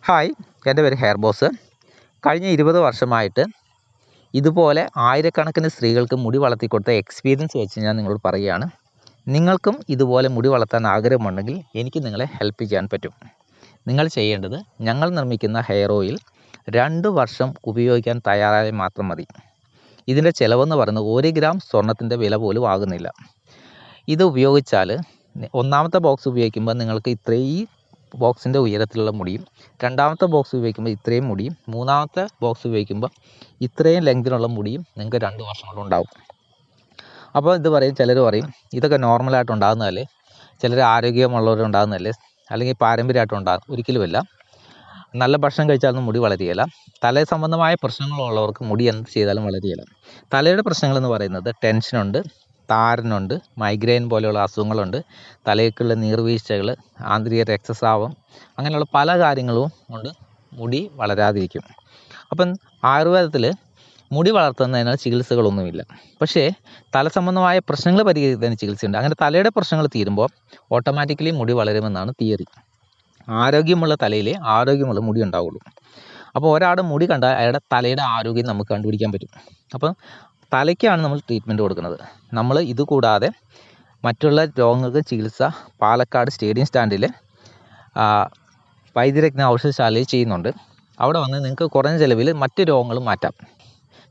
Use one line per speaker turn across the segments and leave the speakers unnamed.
Hi, എൻ്റെ പേര് hair boss. കഴിഞ്ഞ 20 വർഷമായിട്ട് ഇതുപോലെ ആയിരക്കണക്കിന് സ്ത്രീകൾക്ക് മുടി വളർത്തിക്കൊടുത്ത എക്സ്പീരിയൻസ് വെച്ച് ഞാൻ നിങ്ങളോട് പറയുകയാണ്. നിങ്ങൾക്കും ഇതുപോലെ മുടി വളർത്താൻ ആഗ്രഹമുണ്ടെങ്കിൽ എനിക്ക് നിങ്ങളെ ഹെൽപ്പ് ചെയ്യാൻ പറ്റും. നിങ്ങൾ ചെയ്യേണ്ടത്, ഞങ്ങൾ നിർമ്മിക്കുന്ന ഹെയർ ഓയിൽ 2 വർഷം ഉപയോഗിക്കാൻ തയ്യാറായാൽ മാത്രം മതി. ഇതിൻ്റെ ചിലവെന്ന് പറയുന്നത് 1 ഗ്രാം സ്വർണത്തിൻ്റെ വില പോലും ആകുന്നില്ല. ഇത് ഉപയോഗിച്ചാൽ ഒന്നാമത്തെ ബോക്സ് ഉപയോഗിക്കുമ്പോൾ നിങ്ങൾക്ക് ഇത്രയും ബോക്സിൻ്റെ ഉയരത്തിലുള്ള മുടിയും, രണ്ടാമത്തെ ബോക്സ് ഉപയോഗിക്കുമ്പോൾ ഇത്രയും മുടിയും, മൂന്നാമത്തെ ബോക്സ് ഉപയോഗിക്കുമ്പോൾ ഇത്രയും ലെങ്തിനുള്ള മുടിയും നിങ്ങൾക്ക് 2 വർഷം കൊണ്ട് ഉണ്ടാവും. അപ്പോൾ ചിലർ പറയും ഇതൊക്കെ നോർമലായിട്ട് ഉണ്ടാകുന്നതല്ലേ, ചിലർ ആരോഗ്യമുള്ളവരുണ്ടാകുന്നതല്ലേ, അല്ലെങ്കിൽ പാരമ്പര്യമായിട്ട് ഉണ്ടാകും. ഒരിക്കലുമല്ല. നല്ല ഭക്ഷണം കഴിച്ചാലൊന്നും മുടി വളരുകയില്ല. തല സംബന്ധമായ പ്രശ്നങ്ങളുള്ളവർക്ക് മുടി എന്ത് ചെയ്താലും വളരുകയില്ല. തലയുടെ പ്രശ്നങ്ങളെന്ന് പറയുന്നത് ടെൻഷനുണ്ട്, താരനുണ്ട്, മൈഗ്രെയിൻ പോലെയുള്ള അസുഖങ്ങളുണ്ട്, തലയ്ക്കുള്ള നീർവീഴ്ചകൾ, ആന്തരിക രക്തസ്രാവം, അങ്ങനെയുള്ള പല കാര്യങ്ങളും കൊണ്ട് മുടി വളരാതിരിക്കും. അപ്പം ആയുർവേദത്തിൽ മുടി വളർത്തുന്നതിന് ചികിത്സകളൊന്നുമില്ല. പക്ഷേ തല സംബന്ധമായ പ്രശ്നങ്ങൾ പരിഹരിക്കുന്നതിന് ചികിത്സയുണ്ട്. അങ്ങനെ തലയുടെ പ്രശ്നങ്ങൾ തീരുമ്പോൾ ഓട്ടോമാറ്റിക്കലി മുടി വളരുമെന്നാണ് തിയറി. ആരോഗ്യമുള്ള തലയിലെ ആരോഗ്യമുള്ള മുടി ഉണ്ടാവുള്ളൂ. അപ്പോൾ ഒരാളുടെ മുടി കണ്ടാൽ അയാളുടെ തലയുടെ ആരോഗ്യം നമുക്ക് കണ്ടുപിടിക്കാൻ പറ്റും. അപ്പം തലയ്ക്കാണ് നമ്മൾ ട്രീറ്റ്മെൻറ്റ് കൊടുക്കുന്നത്. നമ്മൾ ഇത് കൂടാതെ മറ്റുള്ള രോഗങ്ങൾക്ക് ചികിത്സ പാലക്കാട് സ്റ്റേഡിയം സ്റ്റാൻഡിൽ വൈദ്യരത്ന ഔഷധശാലയിൽ ചെയ്യുന്നുണ്ട്. അവിടെ വന്ന് നിങ്ങൾക്ക് കുറഞ്ഞ ചിലവിൽ മറ്റ് രോഗങ്ങളും മാറ്റാം.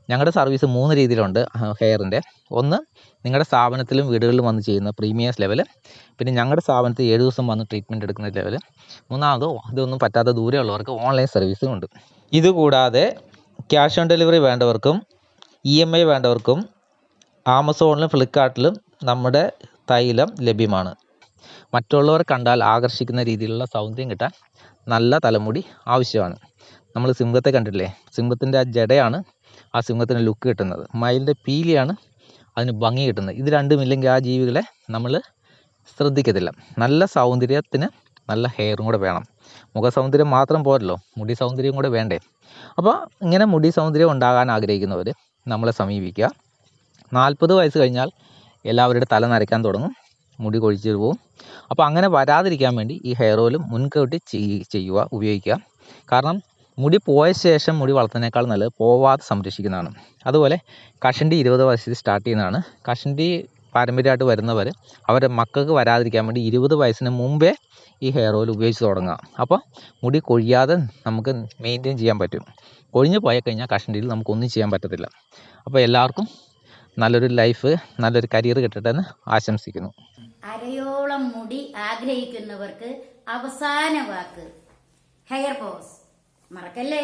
ഞങ്ങളുടെ സർവീസ് 3 രീതിയിലുണ്ട് ഹെയറിൻ്റെ. ഒന്ന്, നിങ്ങളുടെ സ്ഥാപനത്തിലും വീടുകളിലും വന്ന് ചെയ്യുന്ന പ്രീമിയം ലെവൽ. പിന്നെ ഞങ്ങളുടെ സ്ഥാപനത്തിൽ 7 ദിവസം വന്ന് ട്രീറ്റ്മെൻറ്റ് എടുക്കുന്ന ലെവൽ. മൂന്നാമത്, ഇതൊന്നും പറ്റാത്ത ദൂരെയുള്ളവർക്ക് ഓൺലൈൻ സർവീസും ഉണ്ട്. ഇതുകൂടാതെ ക്യാഷ് ഓൺ ഡെലിവറി വേണ്ടവർക്കും EMI വേണ്ടവർക്കും ആമസോണിലും ഫ്ലിപ്കാർട്ടിലും നമ്മുടെ തൈലം ലഭ്യമാണ്. മറ്റുള്ളവർ കണ്ടാൽ ആകർഷിക്കുന്ന രീതിയിലുള്ള സൗന്ദര്യം കിട്ടാൻ നല്ല തലമുടി ആവശ്യമാണ്. നമ്മൾ സിംഹത്തെ കണ്ടിട്ടില്ലേ? സിംഹത്തിൻ്റെ ആ ജടയാണ് ആ സിംഹത്തിന് ലുക്ക് കിട്ടുന്നത്. മയിലിൻ്റെ പീലിയാണ് അതിന് ഭംഗി കിട്ടുന്നത്. ഇത് രണ്ടുമില്ലെങ്കിൽ ആ ജീവികളെ നമ്മൾ ശ്രദ്ധിക്കത്തില്ല. നല്ല സൗന്ദര്യത്തിന് നല്ല ഹെയറും കൂടെ വേണം. മുഖ സൗന്ദര്യം മാത്രം പോരല്ലോ, മുടി സൗന്ദര്യം കൂടെ വേണ്ടേ? അപ്പോൾ ഇങ്ങനെ മുടി സൗന്ദര്യം ഉണ്ടാകാൻ ആഗ്രഹിക്കുന്നവർ നമ്മളെ സമീപിക്കുക. 40 വയസ്സ് കഴിഞ്ഞാൽ എല്ലാവരുടെ തല നരയ്ക്കാൻ തുടങ്ങും, മുടി കൊഴിച്ചു പോവും. അപ്പോൾ അങ്ങനെ വരാതിരിക്കാൻ വേണ്ടി ഈ ഹെയർ ഓയിൽ മുൻകൂട്ടി ഉപയോഗിക്കുക. കാരണം മുടി പോയ ശേഷം മുടി വളർത്തുന്നതിനേക്കാൾ നല്ലത് പോവാതെ സംരക്ഷിക്കുന്നതാണ്. അതുപോലെ കഷണ്ടി 20 വയസ്സിൽ സ്റ്റാർട്ട് ചെയ്യുന്നതാണ്. കഷണ്ടി പാരമ്പര്യമായിട്ട് വരുന്നവർ അവരുടെ മക്കൾക്ക് വരാതിരിക്കാൻ വേണ്ടി 20 വയസ്സിന് മുമ്പേ ഈ ഹെയർ ഓയിൽ ഉപയോഗിച്ച് തുടങ്ങുക. അപ്പോൾ മുടി കൊഴിയാതെ നമുക്ക് മെയിൻറ്റെയിൻ ചെയ്യാൻ പറ്റും. കൊഴിഞ്ഞു പോയി കഴിഞ്ഞാൽ കഷണ്ടിയിൽ നമുക്കൊന്നും ചെയ്യാൻ പറ്റത്തില്ല. അപ്പോൾ എല്ലാവർക്കും നല്ലൊരു ലൈഫ്, നല്ലൊരു കരിയർ കിട്ടട്ടെ എന്ന് ആശംസിക്കുന്നു.
അരയോളം മുടി ആഗ്രഹിക്കുന്നവർക്ക് അവസാന വാക്ക് ഹെയർ ബോസ് മറക്കല്ലേ.